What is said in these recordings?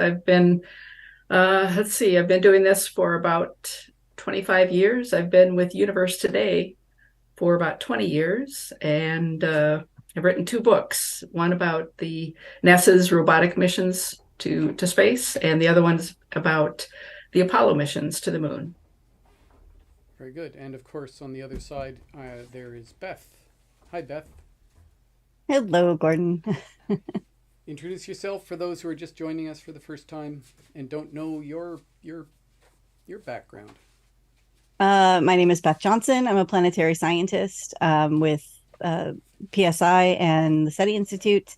I've been, I've been doing this for about 25 years. I've been with Universe Today for about 20 years, and I've written two books, one about the NASA's robotic missions to space, and the other one's about the Apollo missions to the moon. Very good. And of course, on the other side, there is Beth. Hi, Beth. Hello, Gordon. Introduce yourself for those who are just joining us for the first time and don't know your background. My name is Beth Johnson. I'm a planetary scientist with PSI and the SETI Institute.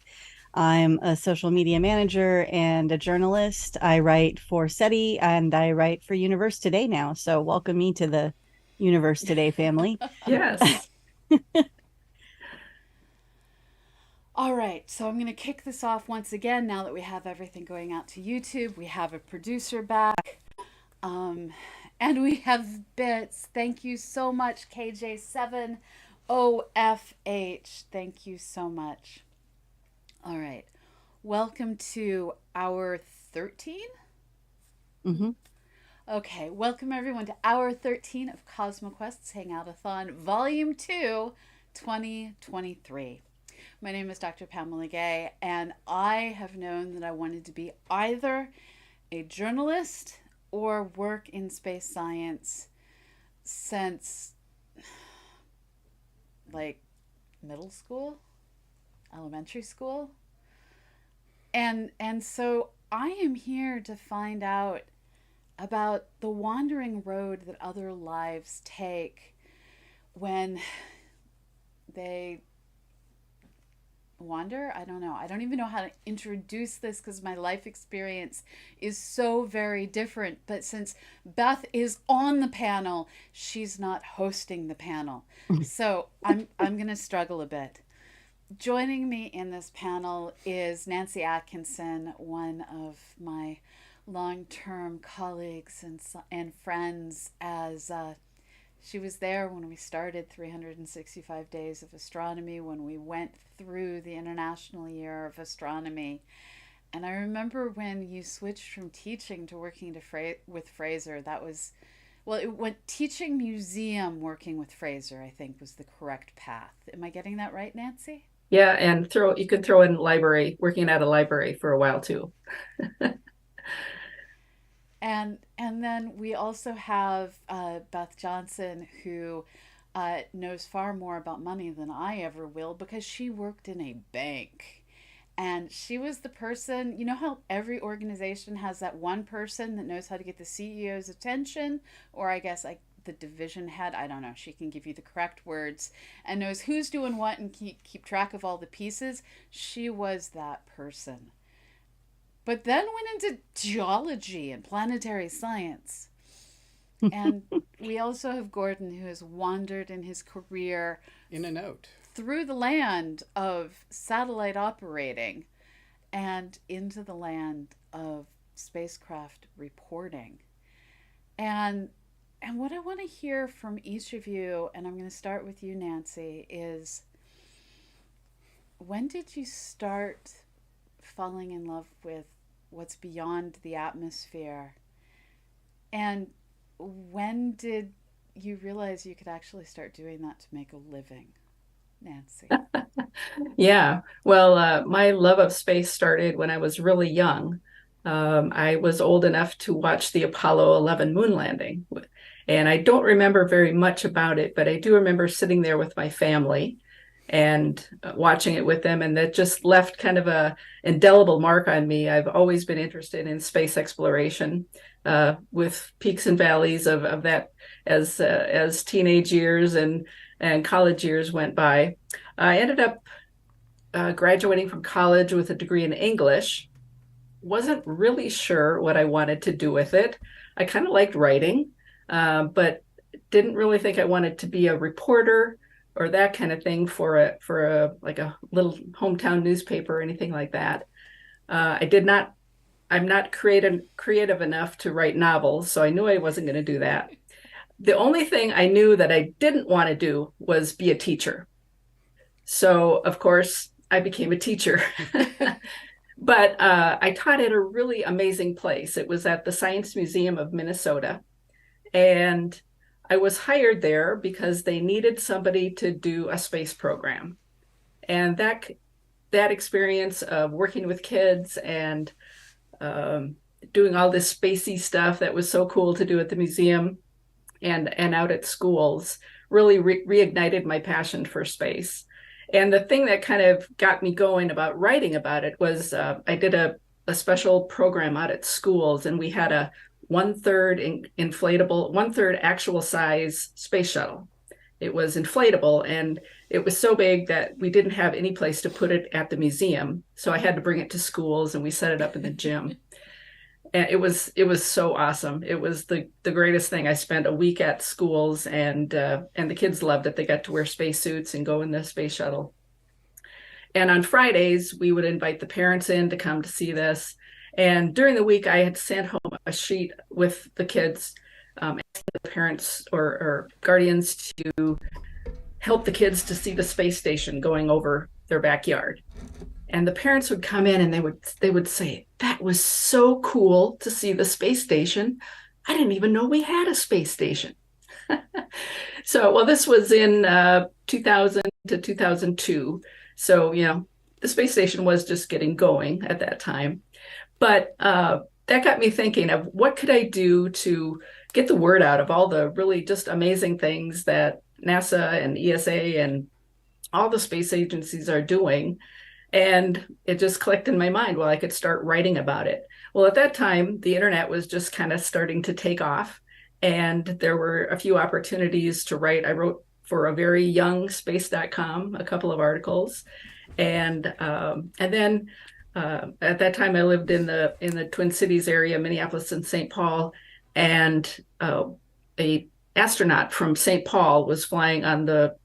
I'm a social media manager and a journalist. I write for SETI and I write for Universe Today now. So welcome me to the Universe Today family. Yes. All right, so I'm going to kick this off once again now that we have everything going out to YouTube. We have a producer back, and we have bits. Thank you so much, KJ7OFH. Thank you so much. All right, welcome to hour 13. Mm-hmm. Okay, welcome everyone to hour 13 of CosmoQuest's Hangout-a-Thon, Volume 2, 2023. My name is Dr. Pamela Gay, and I have known that I wanted to be either a journalist or work in space science since like middle school, elementary school. And so I am here to find out about the wandering road that other lives take when they wander. I don't know. I don't even know how to introduce this because my life experience is so very different. But since Beth is on the panel, she's not hosting the panel. So I'm going to struggle a bit. Joining me in this panel is Nancy Atkinson, one of my long-term colleagues and friends, as she was there when we started 365 Days of Astronomy, when we went through the International Year of Astronomy. And I remember when you switched from teaching to working with Fraser, that was, well, it went teaching museum, working with Fraser, I think was the correct path. Am I getting that right, Nancy? Yeah, and you could throw in library, working at a library for a while too. And then we also have Beth Johnson, who knows far more about money than I ever will because she worked in a bank. And she was the person, you know how every organization has that one person that knows how to get the CEO's attention, or I guess like the division head, I don't know, she can give you the correct words and knows who's doing what and keep track of all the pieces. She was that person. But then went into geology and planetary science. And we also have Gordon, who has wandered in his career In and out. through the land of satellite operating and into the land of spacecraft reporting. And what I want to hear from each of you, and I'm going to start with you, Nancy, is when did you start falling in love with what's beyond the atmosphere? And when did you realize you could actually start doing that to make a living, Nancy? Yeah, well, my love of space started when I was really young. I was old enough to watch the Apollo 11 moon landing. And I don't remember very much about it, but I do remember sitting there with my family and watching it with them. And that just left kind of a indelible mark on me. I've always been interested in space exploration, with peaks and valleys of that as teenage years and college years went by. I ended up graduating from college with a degree in English. Wasn't really sure what I wanted to do with it. I kind of liked writing, but didn't really think I wanted to be a reporter or that kind of thing for a like a little hometown newspaper or anything like that. I'm not creative enough to write novels, so I knew I wasn't going to do that. The only thing I knew that I didn't want to do was be a teacher. So, of course, I became a teacher. But I taught at a really amazing place. It was at the Science Museum of Minnesota. And I was hired there because they needed somebody to do a space program. And that experience of working with kids and um, doing all this spacey stuff that was so cool to do at the museum and out at schools really reignited my passion for space. And the thing that kind of got me going about writing about it was I did a special program out at schools, and we had a one-third inflatable, one-third actual size space shuttle. It was inflatable, and it was so big that we didn't have any place to put it at the museum. So I had to bring it to schools, and we set it up in the gym. And it was so awesome. It was the greatest thing. I spent a week at schools, and the kids loved it. They got to wear spacesuits and go in the space shuttle. And on Fridays, we would invite the parents in to come to see this. And during the week, I had sent home a sheet with the kids, asking the parents or guardians to help the kids to see the space station going over their backyard. And the parents would come in and they would say, "That was so cool to see the space station. I didn't even know we had a space station." So, well, this was in 2000 to 2002. So, the space station was just getting going at that time. But that got me thinking of what could I do to get the word out of all the really just amazing things that NASA and ESA and all the space agencies are doing. And it just clicked in my mind, well, I could start writing about it. Well, at that time, the internet was just kind of starting to take off, and there were a few opportunities to write. I wrote for a very young space.com a couple of articles. And then at that time, I lived in the Twin Cities area, Minneapolis and St. Paul, and a astronaut from St. Paul was flying on the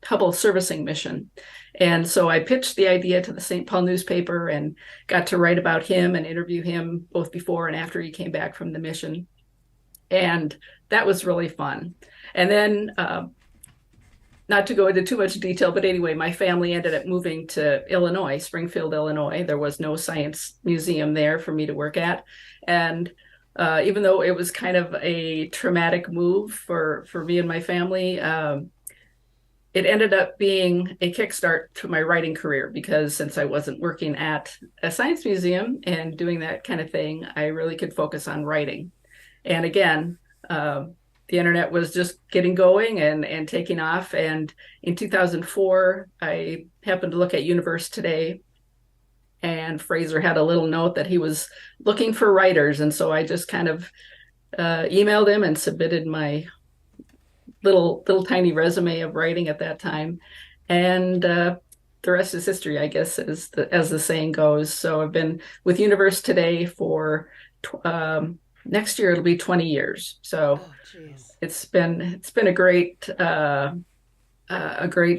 Hubble servicing mission. And so I pitched the idea to the St. Paul newspaper and got to write about him and interview him both before and after he came back from the mission. And that was really fun. And then, not to go into too much detail, but anyway, my family ended up moving to Illinois, Springfield, Illinois. There was no science museum there for me to work at. And even though it was kind of a traumatic move for me and my family, it ended up being a kickstart to my writing career, because since I wasn't working at a science museum and doing that kind of thing, I really could focus on writing. And again, the internet was just getting going and taking off. And in 2004, I happened to look at Universe Today, and Fraser had a little note that he was looking for writers. And so I just kind of emailed him and submitted my little tiny resume of writing at that time, and the rest is history, I guess, as the saying goes. So I've been with Universe Today for next year it'll be 20 years. So it's been a great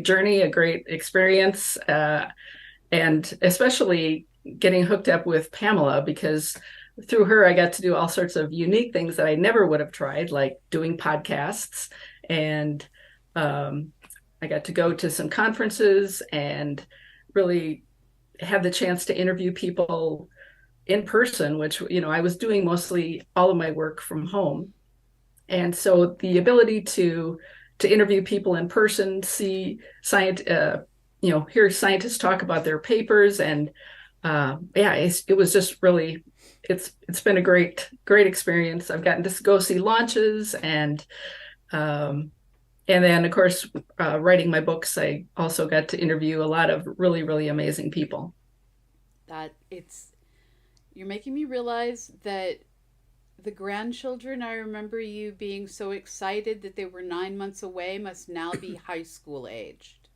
journey, a great experience, and especially getting hooked up with Pamela, because through her I got to do all sorts of unique things that I never would have tried, like doing podcasts. And I got to go to some conferences and really had the chance to interview people in person, which, I was doing mostly all of my work from home. And so the ability to interview people in person, see hear scientists talk about their papers, and it was just really, it's been a great experience. I've gotten to go see launches, and then, of course, writing my books, I also got to interview a lot of really, really amazing people. You're making me realize that the grandchildren, I remember you being so excited that they were 9 months away, must now be high school aged.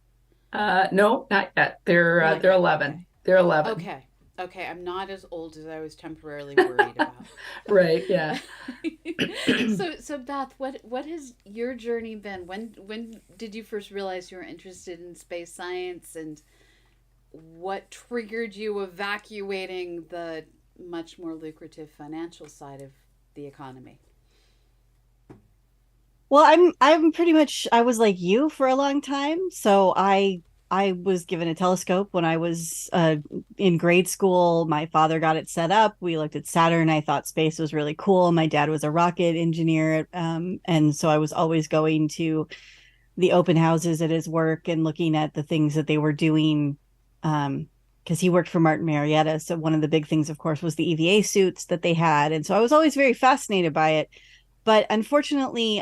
No, not yet. They're 11. Okay. They're 11. Okay, I'm not as old as I was temporarily worried about. Right, yeah. So Beth, what has your journey been? When did you first realize you were interested in space science, and what triggered you evacuating the much more lucrative financial side of the economy? Well, I'm pretty much, I was like you for a long time. So I I was given a telescope when I was in grade school. My father got it set up. We looked at Saturn. I thought space was really cool. My dad was a rocket engineer. And so I was always going to the open houses at his work and looking at the things that they were doing. Because he worked for Martin Marietta. So one of the big things, of course, was the EVA suits that they had. And so I was always very fascinated by it. But unfortunately,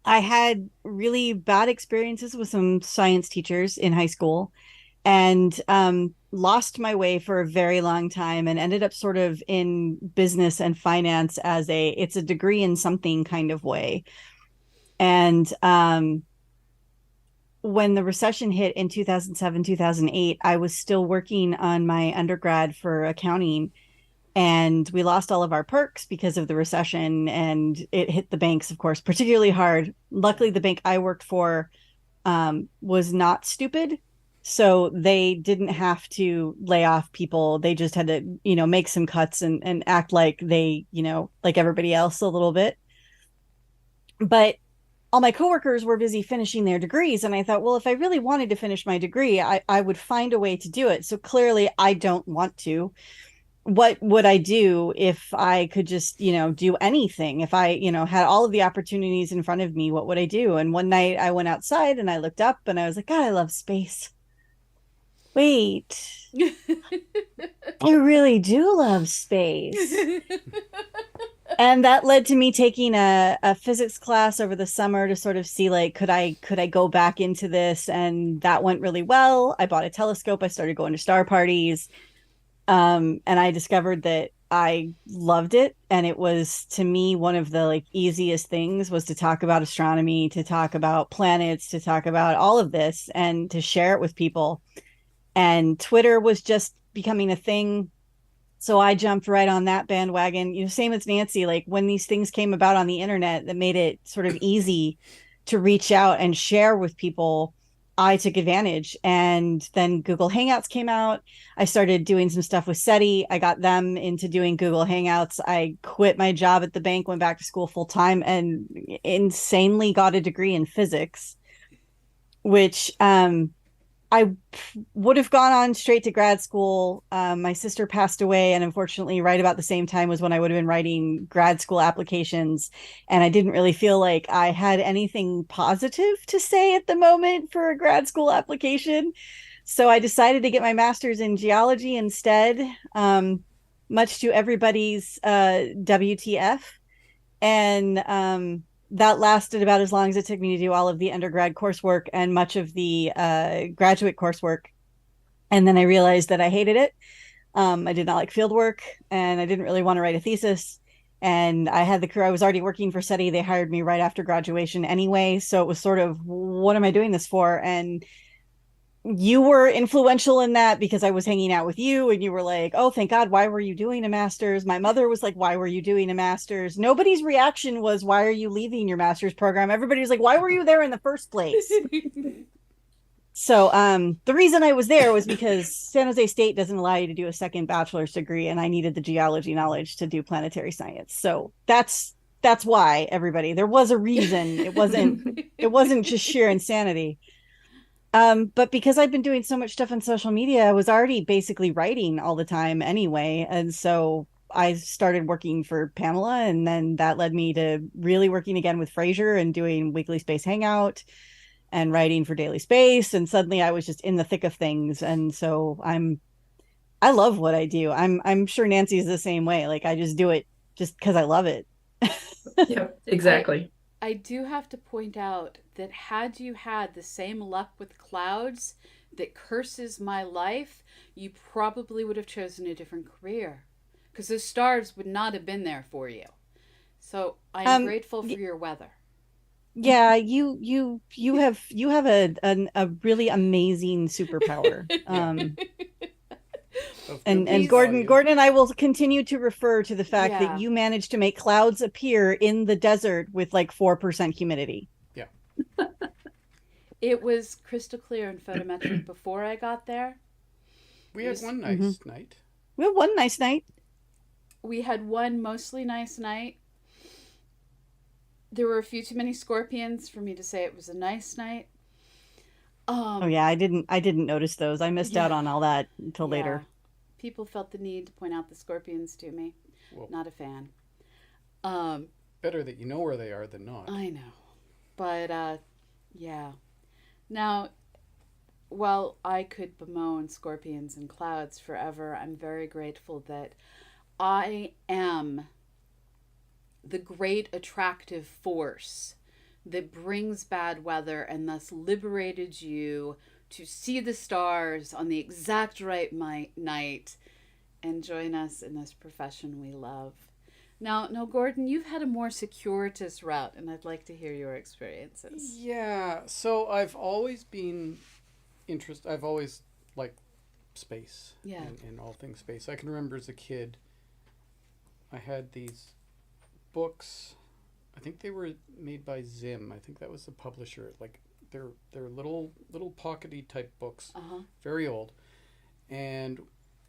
I had really bad experiences with some science teachers in high school and lost my way for a very long time and ended up sort of in business and finance as it's a degree in something kind of way. And when the recession hit in 2007, 2008, I was still working on my undergrad for accounting, and we lost all of our perks because of the recession, and it hit the banks, of course, particularly hard. Luckily, the bank I worked for was not stupid, so they didn't have to lay off people. They just had to, make some cuts and act like they, like everybody else a little bit. But all my coworkers were busy finishing their degrees, and I thought, well, if I really wanted to finish my degree, I would find a way to do it. So clearly I don't want to. What would I do if I could just, do anything? If I, had all of the opportunities in front of me, what would I do? And one night I went outside and I looked up and I was like, God, I love space. Wait, I really do love space. And that led to me taking a physics class over the summer to sort of see, like, could I go back into this? And that went really well. I bought a telescope. I started going to star parties. And I discovered that I loved it. And it was, to me, one of the easiest things was to talk about astronomy, to talk about planets, to talk about all of this and to share it with people. And Twitter was just becoming a thing. So I jumped right on that bandwagon, same as Nancy, when these things came about on the internet that made it sort of easy to reach out and share with people, I took advantage. And then Google Hangouts came out. I started doing some stuff with SETI. I got them into doing Google Hangouts. I quit my job at the bank, went back to school full time, and insanely got a degree in physics, which I would have gone on straight to grad school. My sister passed away, and unfortunately, right about the same time was when I would have been writing grad school applications. And I didn't really feel like I had anything positive to say at the moment for a grad school application. So I decided to get my master's in geology instead, much to everybody's WTF. And that lasted about as long as it took me to do all of the undergrad coursework and much of the graduate coursework. And then I realized that I hated it. I did not like field work, and I didn't really want to write a thesis. And I had the career. I was already working for SETI. They hired me right after graduation anyway. So it was sort of, what am I doing this for? And you were influential in that because I was hanging out with you and you were like, oh, thank God, why were you doing a master's? My mother was like, why were you doing a master's? Nobody's reaction was, why are you leaving your master's program? Everybody was like, why were you there in the first place? So the reason I was there was because San Jose State doesn't allow you to do a second bachelor's degree, and I needed the geology knowledge to do planetary science. So that's why, everybody. There was a reason. It wasn't just sheer insanity. But because I've been doing so much stuff on social media, I was already basically writing all the time anyway. And so I started working for Pamela, and then that led me to really working again with Fraser and doing Weekly Space Hangout and writing for Daily Space. And suddenly I was just in the thick of things. And so I love what I do. I'm sure Nancy's the same way. I just do it just because I love it. Yep, exactly. I do have to point out that had you had the same luck with clouds that curses my life, you probably would have chosen a different career, because those stars would not have been there for you. So I'm grateful for your weather. Yeah, you have a really amazing superpower. And Gordon and I will continue to refer to the fact that you managed to make clouds appear in the desert with 4% humidity. Yeah. It was crystal clear and photometric before I got there. We had one nice night. We had one nice night. We had one mostly nice night. There were a few too many scorpions for me to say it was a nice night. Oh Um, yeah, I didn't notice those. I missed out yeah, on all that until yeah. later. People felt the need to point out the scorpions to me. Well, Not a fan. Um, better that you know where they are than not. I know. But yeah. Now, while I could bemoan scorpions and clouds forever, I'm very grateful that I am the great attractive force that brings bad weather and thus liberated you to see the stars on the exact right night and join us in this profession we love. Now, Gordon, you've had a more circuitous route, and I'd like to hear your experiences. Yeah, so I've always been I've always liked space Yeah. and all things space. I can remember as a kid, I had these books. I think they were made by Zim. I think that was the publisher. Like they're little pockety type books, Uh huh. very old, and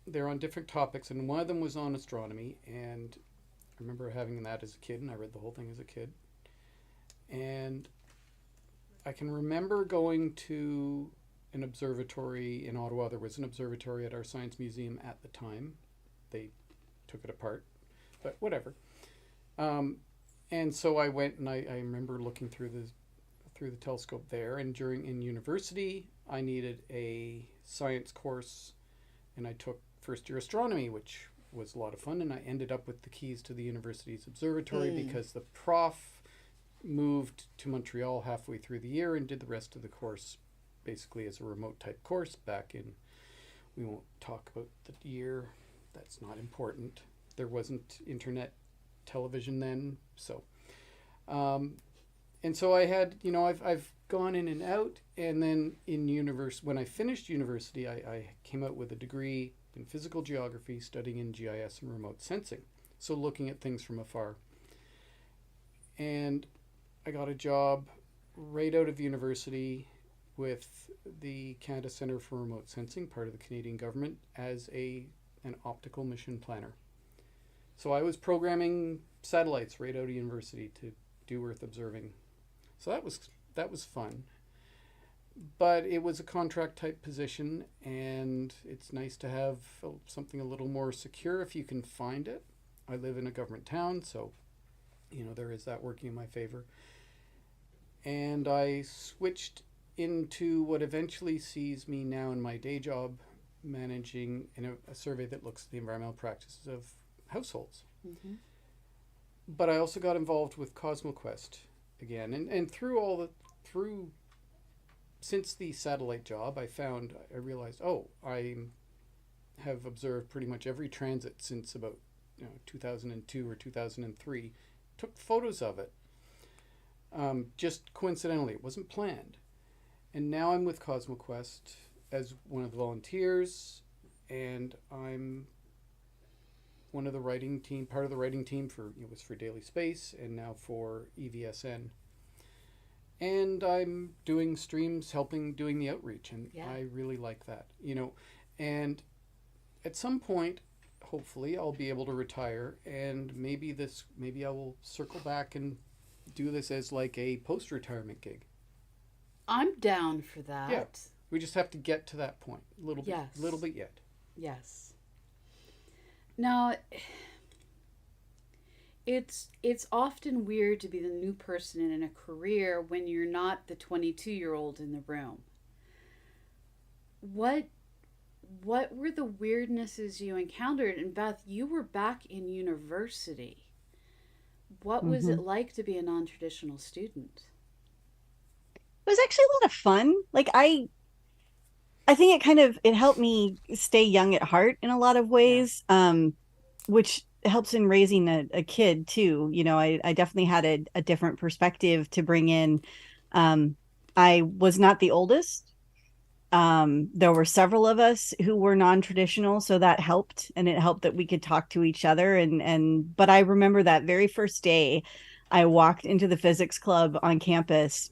they're on different topics. And one of them was on astronomy. And I remember having that as a kid, and I read the whole thing as a kid. And I can remember going to an observatory in Ottawa. There was an observatory at our science museum at the time. They took it apart, but whatever. Um, and so I went, and I remember looking through the telescope there. And during in university, I needed a science course, and I took first year astronomy, which was a lot of fun. And I ended up with the keys to the university's observatory because the prof moved to Montreal halfway through the year and did the rest of the course basically as a remote type course back in, we won't talk about the year, that's not important. There wasn't internet television then, so and so I had, I've gone in and out. And then when I finished university, I came out with a degree in physical geography, studying in GIS and remote sensing, so looking at things from afar. And I got a job right out of university with the Canada Centre for Remote Sensing, part of the Canadian government, as an optical mission planner. So I was programming satellites right out of university to do Earth observing. So that was fun. But it was a contract type position, and it's nice to have something a little more secure if you can find it. I live in a government town, so there is that working in my favor. And I switched into what eventually sees me now in my day job managing a survey that looks at the environmental practices of households. Mm-hmm. But I also got involved with CosmoQuest again, and through since the satellite job, I realized, I have observed pretty much every transit since about 2002 or 2003. Took photos of it, just coincidentally. It wasn't planned. And now I'm with CosmoQuest as one of the volunteers, and I'm one of the writing team, part of the writing team for was for Daily Space and now for EVSN. And I'm doing streams, doing the outreach, and Yeah. I really like that. And at some point, hopefully, I'll be able to retire, and maybe I will circle back and do this as like a post-retirement gig. I'm down for that. Yeah. We just have to get to that point, Yes. little bit yet. Yes. Now, it's often weird to be the new person in a career when you're not the 22-year-old in the room. What were the weirdnesses you encountered? And Beth, you were back in university. What was it like to be a non-traditional student? It was actually a lot of fun. Like I think it helped me stay young at heart in a lot of Yeah. ways, which helps in raising a kid too. I definitely had a different perspective to bring in. I was not the oldest. There were several of us who were non-traditional, so that helped, and it helped that we could talk to each other. But I remember that very first day I walked into the physics club on campus,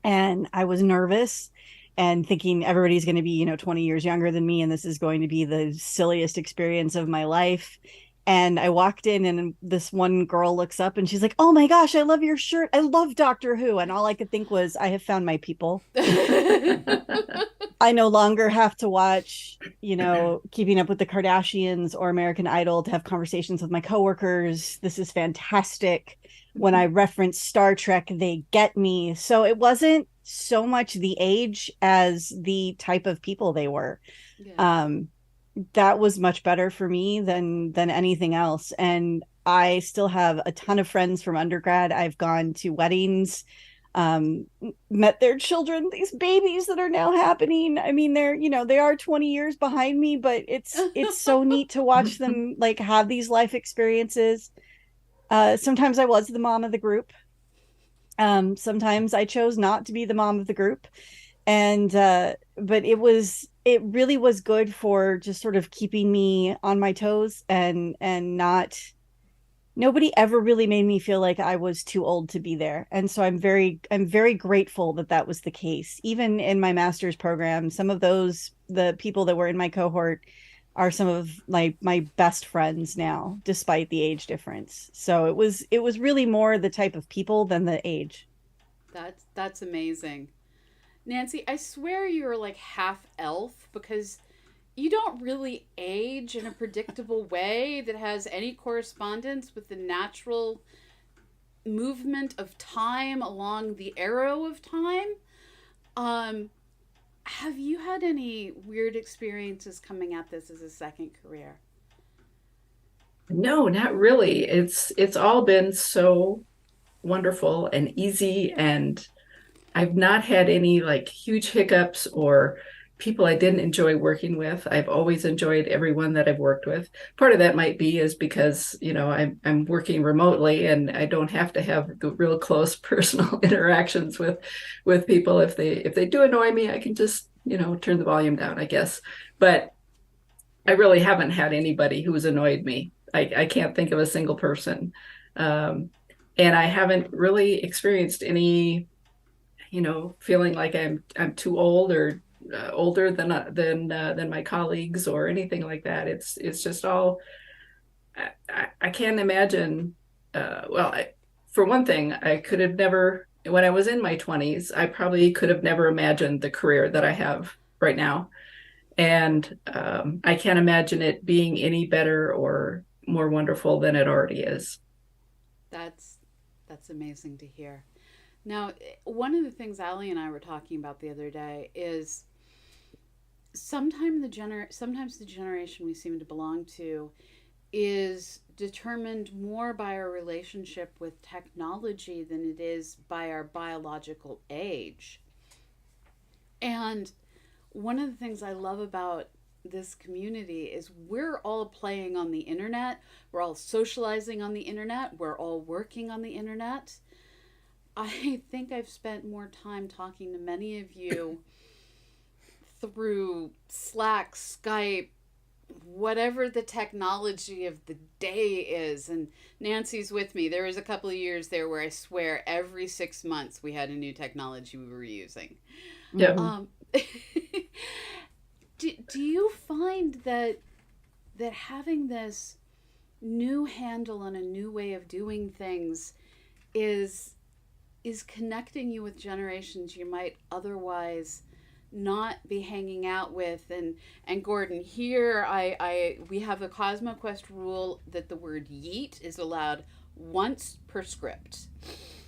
and I was nervous and thinking everybody's going to be 20 years younger than me, and this is going to be the silliest experience of my life. And I walked in, and this one girl looks up and she's like, "Oh my gosh, I love your shirt. I love Doctor Who." And all I could think was, I have found my people. I no longer have to watch, Keeping Up with the Kardashians or American Idol to have conversations with my coworkers. This is fantastic. When I reference Star Trek, they get me. So it wasn't so much the age as the type of people they were. Yeah. That was much better for me than anything else. And I still have a ton of friends from undergrad. I've gone to weddings, met their children, these babies that are now happening. I mean, they are 20 years behind me, but it's so neat to watch them like have these life experiences. Sometimes I was the mom of the group. Sometimes I chose not to be the mom of the group. And but it really was good for just sort of keeping me on my toes, and not nobody ever really made me feel like I was too old to be there. And so I'm very grateful that that was the case. Even in my master's program, some of the people that were in my cohort are some of my best friends now, despite the age difference. So it was really more the type of people than the age. That's amazing. Nancy, I swear you're like half elf, because you don't really age in a predictable way that has any correspondence with the natural movement of time along the arrow of time. Have you had any weird experiences coming at this as a second career? No, not really. It's all been so wonderful and easy, and I've not had any like huge hiccups or people I didn't enjoy working with. I've always enjoyed everyone that I've worked with. Part of that might be is because, I'm working remotely and I don't have to have the real close personal interactions with people. If they do annoy me, I can just, turn the volume down, I guess. But I really haven't had anybody who's annoyed me. I can't think of a single person. Um, and I haven't really experienced any, feeling like I'm too old or older than my colleagues or anything like that. It's just all I can't imagine. For one thing, I could have never, when I was in my 20s, I probably could have never imagined the career that I have right now. And I can't imagine it being any better or more wonderful than it already is. That's that's amazing to hear. Now, one of the things Ali and I were talking about the other day is sometimes the generation we seem to belong to is determined more by our relationship with technology than it is by our biological age. And one of the things I love about this community is we're all playing on the internet, we're all socializing on the internet, we're all working on the internet. I think I've spent more time talking to many of you through Slack, Skype, whatever the technology of the day is. And Nancy's with me. There was a couple of years there where I swear every 6 months we had a new technology we were using. Yeah. Do you find that having this new handle on a new way of doing things is connecting you with generations you might otherwise not be hanging out with? And Gordon, here we have a CosmoQuest rule that the word yeet is allowed once per script.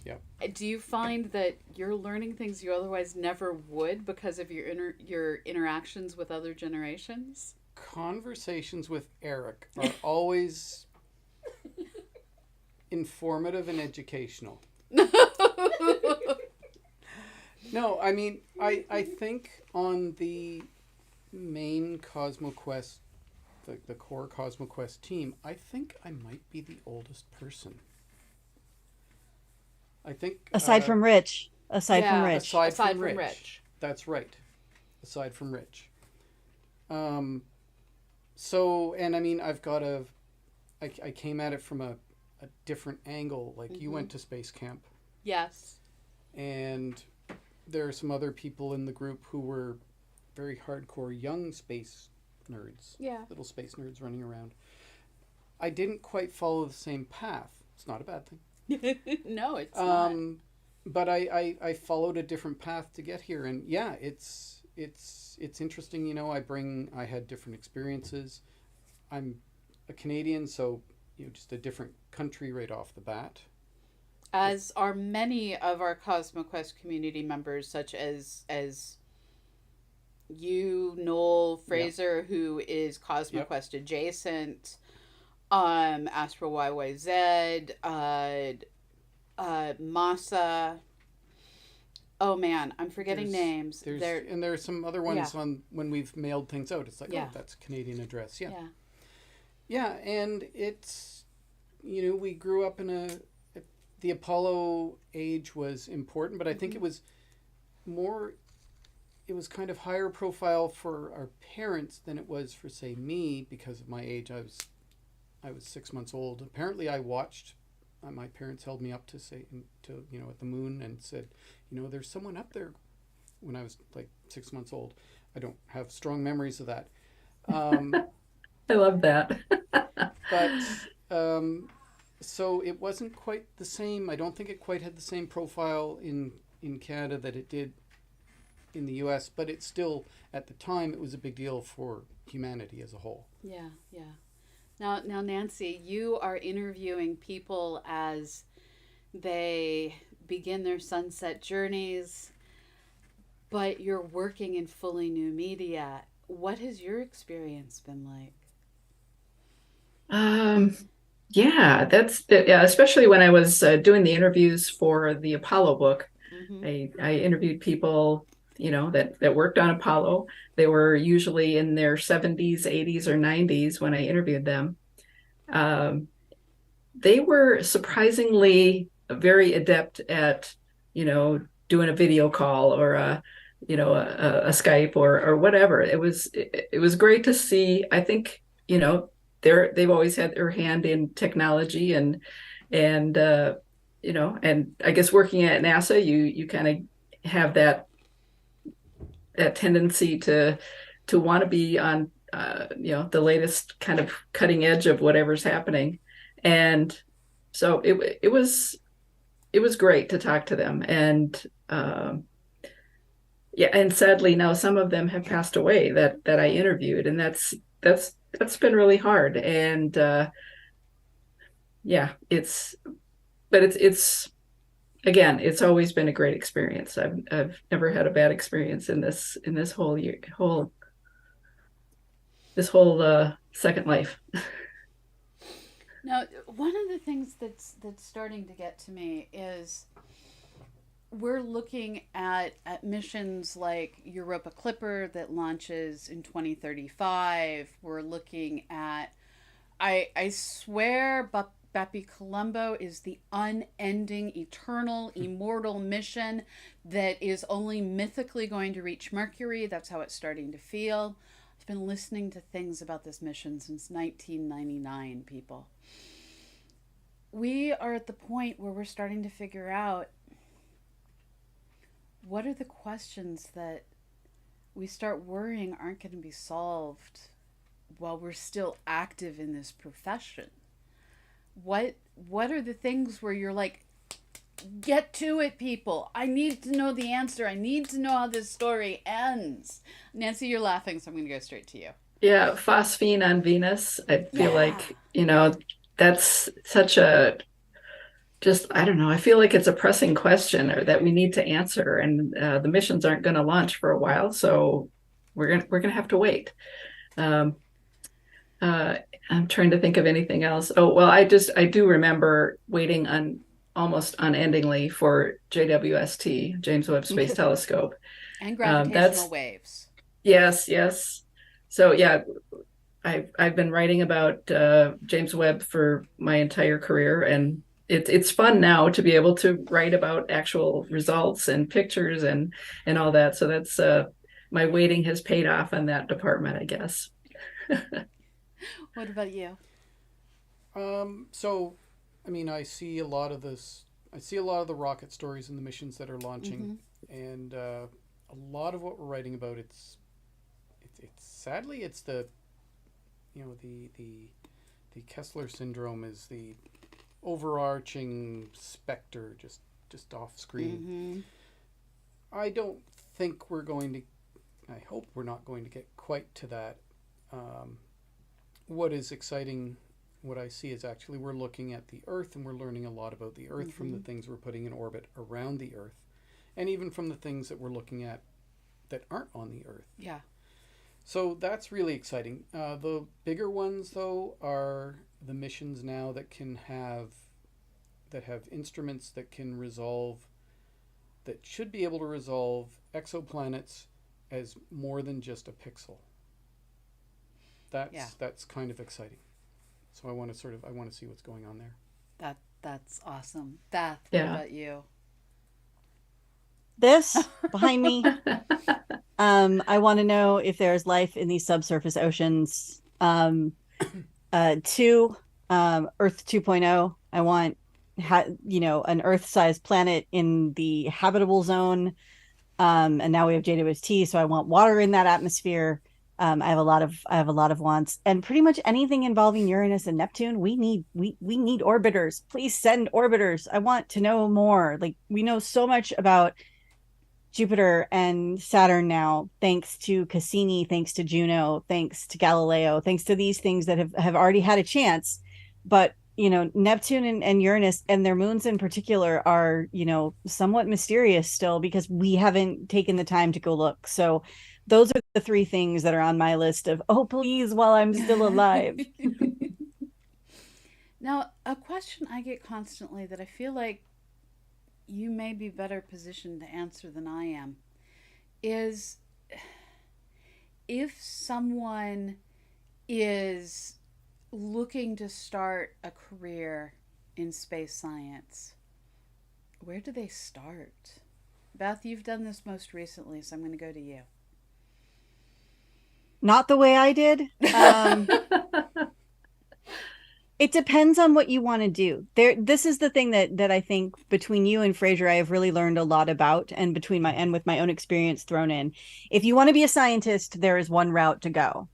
Yep. Do you find that you're learning things you otherwise never would because of your interactions with other generations? Conversations with Eric are always informative and educational. No, I mean, I think on the main CosmoQuest, the core CosmoQuest team, I think I might be the oldest person. I think Aside from Rich. Aside from Rich. Rich. That's right. Aside from Rich. So, and I mean, I came at it from a different angle. Like, you went to space camp. Yes. And there are some other people in the group who were very hardcore young space nerds. Yeah. Little space nerds running around. I didn't quite follow the same path. It's not a bad thing. No, it's not. But I followed a different path to get here, and yeah, it's interesting. You know, I had different experiences. I'm a Canadian, so just a different country right off the bat. As are many of our CosmoQuest community members, such as you, Noel Yep. Fraser, who is Yep. CosmoQuest adjacent, Astro YYZ, Masa. Oh man, I'm forgetting There's names. there's some other Yeah, ones on when we've mailed things out. It's like, yeah, oh, that's a Canadian address. Yeah. yeah. Yeah, and it's we grew up in the Apollo age was important, but I think Mm-hmm. more it was kind of higher profile for our parents than it was for, say, me, because of my age. I was 6 months old. Apparently, I watched. My parents held me up at the moon and said, there's someone up there. When I was like 6 months old, I don't have strong memories of that. Um, I love that. but so it wasn't quite the same. I don't think it quite had the same profile in Canada that it did in the U.S. But it's still, at the time, it was a big deal for humanity as a whole. Yeah, yeah. Now, Nancy, you are interviewing people as they begin their sunset journeys, but you're working in fully new media. What has your experience been like? Um, yeah, yeah, especially when I was doing the interviews for the Apollo book. Mm-hmm. I interviewed people, that worked on Apollo. They were usually in their 70s, 80s, or 90s when I interviewed them. Um, they were surprisingly very adept at, doing a video call or a Skype or whatever. It was great to see. I think, they've always had their hand in technology and I guess working at NASA, you kind of have that tendency to want to be on the latest kind of cutting edge of whatever's happening. And so it was great to talk to them. And yeah, and sadly now some of them have passed away that I interviewed, and that's been really hard. And yeah, it's again, it's always been a great experience. I've never had a bad experience in this whole year, whole second life. Now, one of the things that's starting to get to me is we're looking at missions like Europa Clipper that launches in 2035. We're looking at, I swear, Bepi Colombo is the unending, eternal, immortal mission that is only mythically going to reach Mercury. That's how it's starting to feel. I've been listening to things about this mission since 1999, people. We are at the point where we're starting to figure out what are the questions that we start worrying aren't going to be solved while we're still active in this profession. What are the things where you're like, get to it, people. I need to know the answer. I need to know how this story ends. Nancy, you're laughing, so I'm going to go straight to you. Yeah, phosphine on Venus. I feel Yeah. like, that's such a just, I don't know. I feel like it's a pressing question or that we need to answer, and the missions aren't going to launch for a while, so we're gonna have to wait. Um, uh, I'm trying to think of anything else. Oh, well, I do remember waiting on almost unendingly for JWST, James Webb Space Telescope. And gravitational That's waves. Yes, yes. So yeah, I've been writing about James Webb for my entire career, and it's fun now to be able to write about actual results and pictures and all that. So that's my waiting has paid off on that department, I guess. What about you? So, I mean, I see a lot of this. I see a lot of the rocket stories and the missions that are Mm-hmm. launching, and a lot of what we're writing about. It's sadly it's the the Kessler syndrome is the overarching specter just off screen. I don't think we're going to, I hope we're not going to get quite to that. What is exciting, what I see is actually we're looking at the Earth and we're learning a lot about the Earth from the things we're putting in orbit around the Earth, and even from the things that we're looking at that aren't on the Earth. Yeah. So that's really exciting. The bigger ones, though, are the missions now that have instruments that can resolve, that should be able to resolve exoplanets as more than just a pixel. That's kind of exciting. So I want to see what's going on there. That's awesome. Beth, Yeah. what about you? This behind me. I want to know if there's life in these subsurface oceans. Two, Earth 2.0. I want, an Earth-sized planet in the habitable zone. And now we have JWST, so I want water in that atmosphere. I have a lot of wants, and pretty much anything involving Uranus and Neptune. We need orbiters. Please send orbiters. I want to know more. Like, we know so much about Jupiter and Saturn now, thanks to Cassini, thanks to Juno, thanks to Galileo, thanks to these things that have already had a chance. But, Neptune and Uranus and their moons in particular are, somewhat mysterious still, because we haven't taken the time to go look. So those are the three things that are on my list of, oh, please, while I'm still alive. Now, a question I get constantly that I feel like you may be better positioned to answer than I am is, if someone is looking to start a career in space science, where do they start? Beth, you've done this most recently, so I'm going to go to you. Not the way I did. It depends on what you want to do. This is the thing that I think between you and Fraser, I have really learned a lot about, and with my own experience thrown in. If you want to be a scientist, there is one route to go.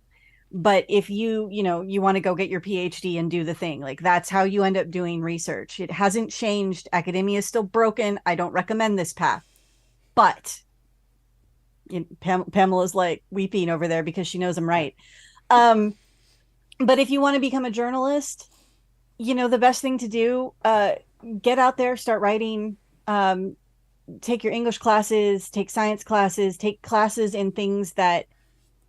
But if you want to go get your PhD and do the thing, like, that's how you end up doing research. It hasn't changed. Academia is still broken. I don't recommend this path. But Pamela's like weeping over there because she knows I'm right. But if you want to become a journalist, the best thing to do, get out there, start writing, take your English classes, take science classes, take classes in things that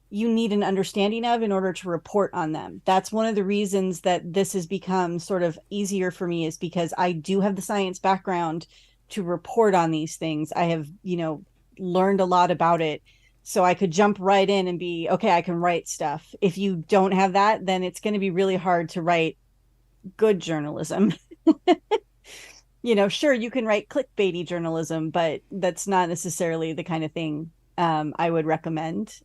you need an understanding of in order to report on them. That's one of the reasons that this has become sort of easier for me, is because I do have the science background to report on these things. I have, learned a lot about it. So I could jump right in and be, okay, I can write stuff. If you don't have that, then it's going to be really hard to write good journalism. Sure, you can write clickbaity journalism, but that's not necessarily the kind of thing I would recommend.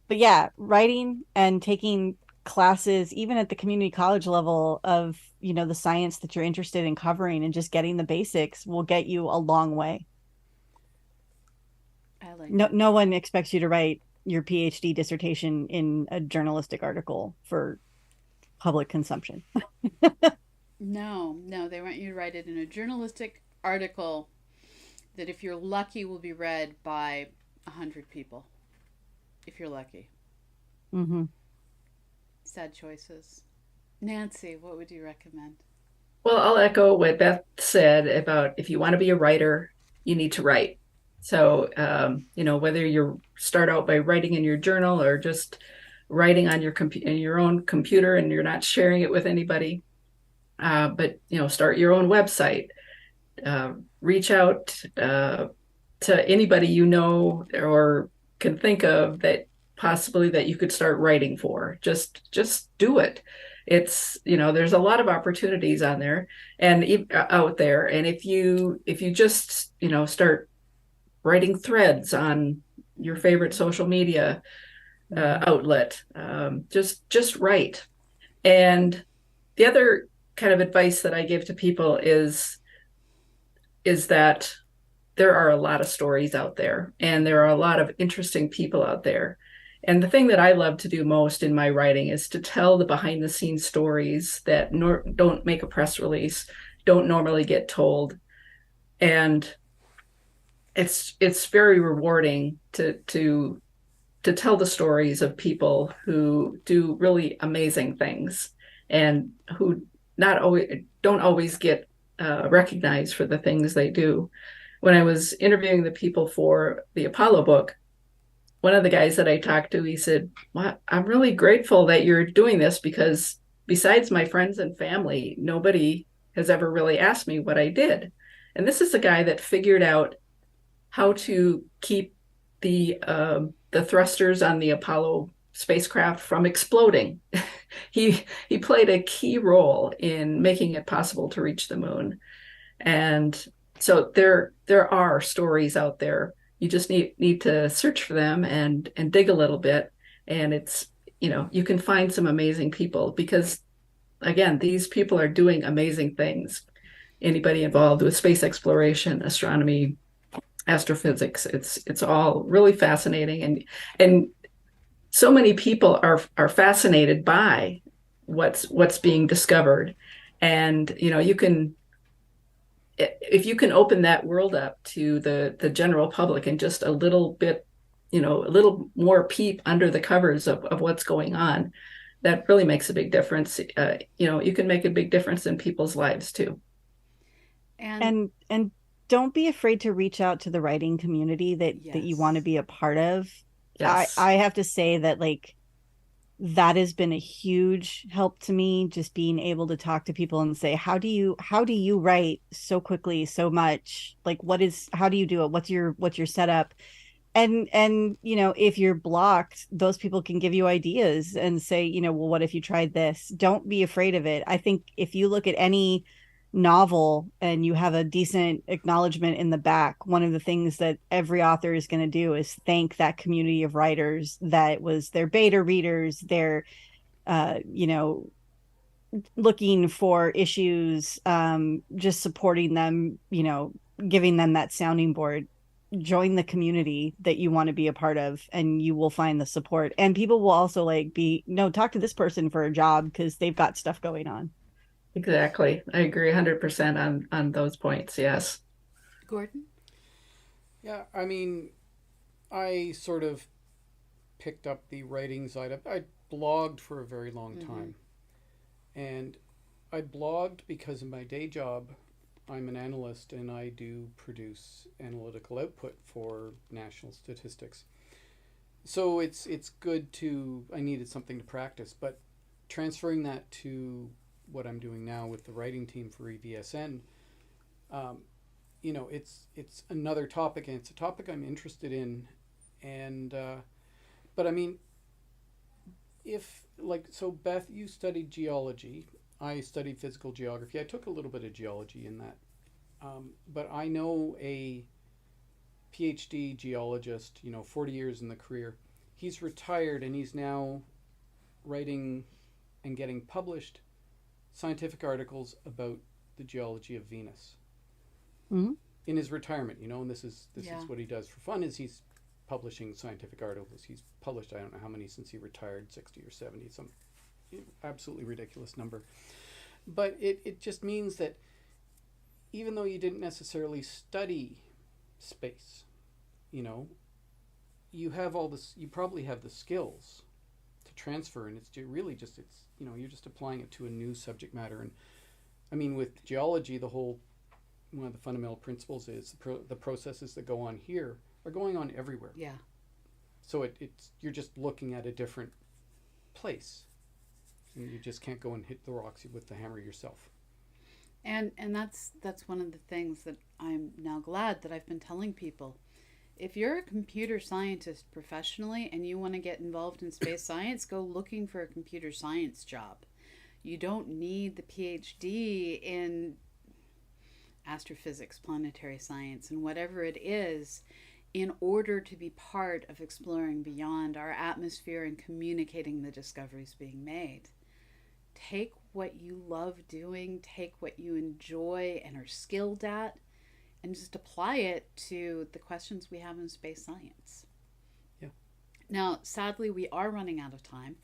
But yeah, writing and taking classes, even at the community college level, of, the science that you're interested in covering, and just getting the basics will get you a long way. No one expects you to write your PhD dissertation in a journalistic article for public consumption. No, they want you to write it in a journalistic article that, if you're lucky, will be read by 100 people. If you're lucky. Mm-hmm. Sad choices. Nancy, what would you recommend? Well, I'll echo what Beth said about, if you want to be a writer, you need to write. So, whether you start out by writing in your journal or just writing on your own computer and you're not sharing it with anybody, but start your own website, reach out to anybody or can think of that possibly that you could start writing for. Just do it. It's, there's a lot of opportunities on there and out there. And if you just, start writing threads on your favorite social media outlet, just write. And the other kind of advice that I give to people is that there are a lot of stories out there, and there are a lot of interesting people out there. And the thing that I love to do most in my writing is to tell the behind the scenes stories that don't make a press release, don't normally get told. And it's very rewarding to tell the stories of people who do really amazing things and who not always don't always get recognized for the things they do. When I was interviewing the people for the Apollo book, one of the guys that I talked to, he said, "Well, I'm really grateful that you're doing this because besides my friends and family, nobody has ever really asked me what I did." And this is a guy that figured out how to keep the thrusters on the Apollo spacecraft from exploding. He played a key role in making it possible to reach the moon. And so there are stories out there. You just need to search for them and dig a little bit. And it's, you can find some amazing people because again, these people are doing amazing things. Anybody involved with space exploration, astronomy, astrophysics, it's all really fascinating, and so many people are fascinated by what's being discovered. And you can, if you can open that world up to the general public and just a little bit, a little more peep under the covers of what's going on, that really makes a big difference. You can make a big difference in people's lives too. And don't be afraid to reach out to the writing community that you want to be a part of. Yes. I have to say that like that has been a huge help to me, just being able to talk to people and say, how do you write so quickly, so much? Like how do you do it? What's your setup? And if you're blocked, those people can give you ideas and say, well, what if you tried this? Don't be afraid of it. I think if you look at any novel and you have a decent acknowledgement in the back, one of the things that every author is going to do is thank that community of writers that was their beta readers, their looking for issues, just supporting them, giving them that sounding board. Join the community that you want to be a part of and you will find the support. And people will also talk to this person for a job because they've got stuff going on. Exactly. I agree 100% on those points. Yes. Gordon? Yeah, I mean, I sort of picked up the writing side. I blogged for a very long time. And I blogged because in my day job, I'm an analyst and I do produce analytical output for national statistics. So it's good I needed something to practice, but transferring that to what I'm doing now with the writing team for EVSN, it's another topic, and it's a topic I'm interested in. And but I mean, so Beth, you studied geology. I studied physical geography. I took a little bit of geology in that, but I know a PhD geologist. 40 years in the career. He's retired and he's now writing and getting published scientific articles about the geology of Venus in his retirement, and this is what he does for fun, is he's publishing scientific articles. He's published, I don't know how many since he retired, 60 or 70, some absolutely ridiculous number. But it just means that even though you didn't necessarily study space, you have all this, you probably have the skills to transfer, and it's really just, you're just applying it to a new subject matter. And I mean, with geology, one of the fundamental principles is the processes that go on here are going on everywhere. Yeah. So you're just looking at a different place, and you just can't go and hit the rocks with the hammer yourself. And that's one of the things that I'm now glad that I've been telling people. If you're a computer scientist professionally and you want to get involved in space science, go looking for a computer science job. You don't need the PhD in astrophysics, planetary science, and whatever it is in order to be part of exploring beyond our atmosphere and communicating the discoveries being made. Take what you love doing, take what you enjoy and are skilled at, and just apply it to the questions we have in space science. Yeah. Now, sadly, we are running out of time.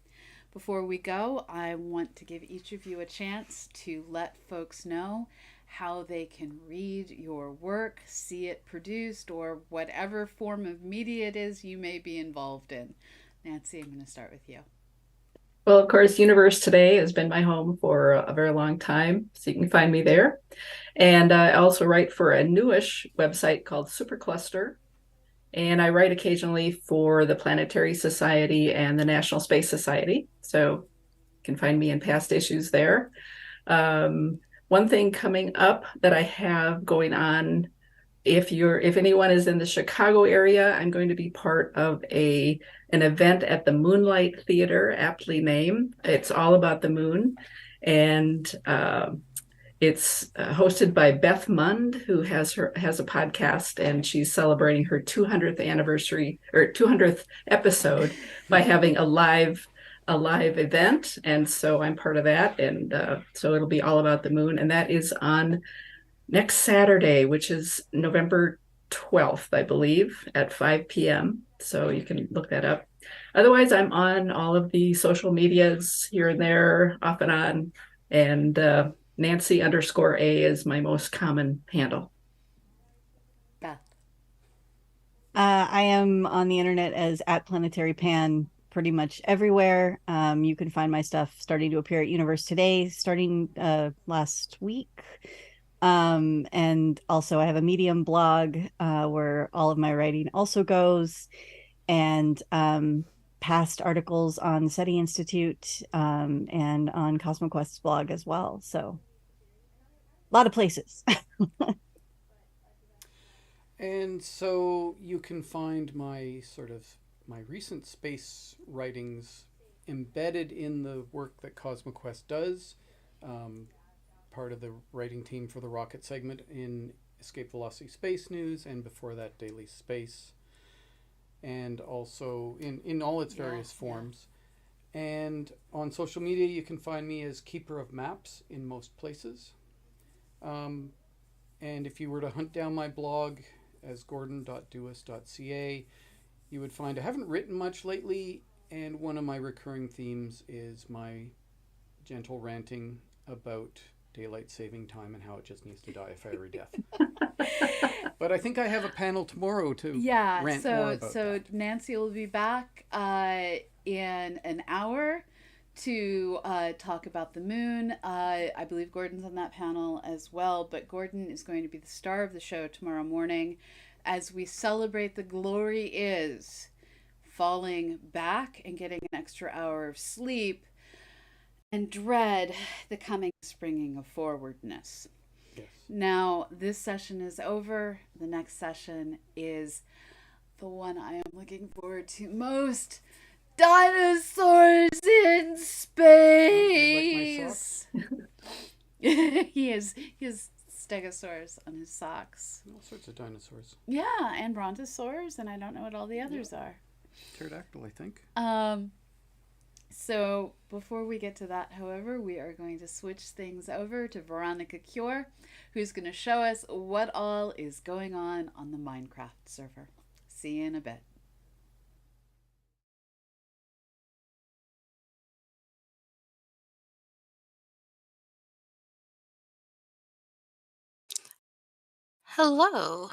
Before we go, I want to give each of you a chance to let folks know how they can read your work, see it produced, or whatever form of media it is you may be involved in. Nancy, I'm going to start with you. Well, of course, Universe Today has been my home for a very long time, so you can find me there. And I also write for a newish website called Supercluster. And I write occasionally for the Planetary Society and the National Space Society. So you can find me in past issues there. One thing coming up that I have going on, if anyone is in the Chicago area, I'm going to be part of an event at the Moonlight Theater, aptly named. It's all about the moon, and it's hosted by Beth Mund, who has a podcast, and she's celebrating her 200th anniversary or 200th episode by having a live event, and so I'm part of that, and so it'll be all about the moon, and that is on next Saturday, which is November 12th, I believe, at 5 p.m. So you can look that up. Otherwise, I'm on all of the social medias here and there, off and on, and Nancy_A is my most common handle. Beth. I am on the internet as @PlanetaryPan pretty much everywhere. You can find my stuff starting to appear at Universe Today, starting last week. And also I have a Medium blog where all of my writing also goes, and past articles on the SETI Institute and on CosmoQuest's blog as well. So a lot of places. And so you can find my recent space writings embedded in the work that CosmoQuest does. Part of the writing team for the rocket segment in Escape Velocity Space News, and before that, Daily Space, and also in all its various forms. And on social media, you can find me as Keeper of Maps in most places. And if you were to hunt down my blog as gordon.dewis.ca, you would find I haven't written much lately, and one of my recurring themes is my gentle ranting about daylight saving time and how it just needs to die a fiery death. But I think I have a panel tomorrow to rant more about that. Nancy will be back in an hour to talk about the moon. I believe Gordon's on that panel as well, but Gordon is going to be the star of the show tomorrow morning as we celebrate the glory is falling back and getting an extra hour of sleep, and dread the coming springing of forwardness. Yes. Now, this session is over. The next session is the one I am looking forward to most. Dinosaurs in space! Like my socks? He has stegosaurs on his socks. All sorts of dinosaurs. Yeah, and brontosaurs, and I don't know what all the others are. Pterodactyl, I think. So before we get to that, however, we are going to switch things over to Veronica Cure, who's going to show us what all is going on the Minecraft server. See you in a bit. Hello,